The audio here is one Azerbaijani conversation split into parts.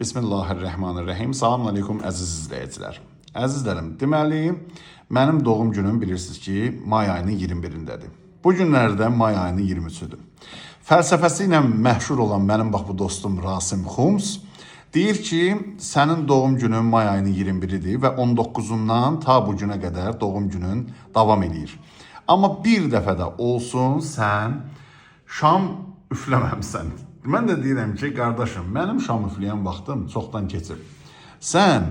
Bismillahirrahmanirrahim. Salam aleykum əziz izləyicilər. Əzizlərim, deməli, mənim doğum günüm bilirsiniz ki, may ayının 21-dədir. Bu günlərdə may ayının 23-üdür. Fəlsəfəsi ilə məşhur olan mənim bax bu dostum Rasim Xums deyir ki, sənin doğum günün may ayının 21-idir və 19-undan ta bu günə qədər doğum günün davam edir. Amma bir dəfə də olsun sən şam üfləməmsən. Mən də deyirəm ki, qardaşım, mənim şam üfləyən vaxtım çoxdan keçib. Sən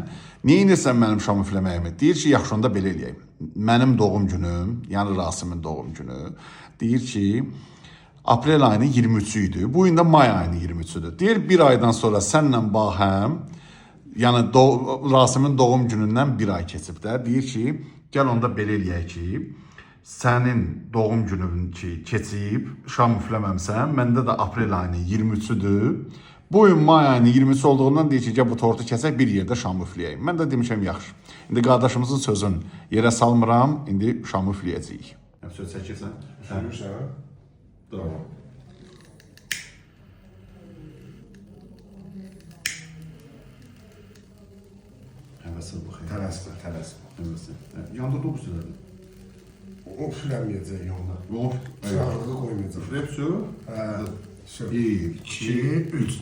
niyə inirsən mənim şam üfləməyimi? Deyir ki, yaxşı onda belə eləyək. Mənim doğum günüm, yəni Rasimin doğum günü, deyir ki, aprel ayının 23-ü idi. Bu gün də may ayının 23-üdür. Deyir, bir aydan sonra sənlə bahəm, yəni Rasimin doğum günündən bir ay keçib də. Deyir ki, gəl onda belə eləyək ki, sənin doğum günün ki keçib, şam üfləməmsən, məndə də aprel ayının 23-üdür. Bu gün may ayının 23 olduğundan deyir ki, gəl bu tortu kəsək, bir yerdə şam üfləyək. Mən də demişəm, yaxşı. İndi qardaşımızın sözün yerə salmıram, indi şam üfləyəcəyik. Söz çəkirsən? Üfürürsən? Tamam. Həvəslə baxayım. Tələsmə. Həvəslə. Yanda top üstülədir. O üfürəməyəcək yolda. Of. Çıraqlığı qoymayacaq. Repsu. Hə. 1, 2, 3.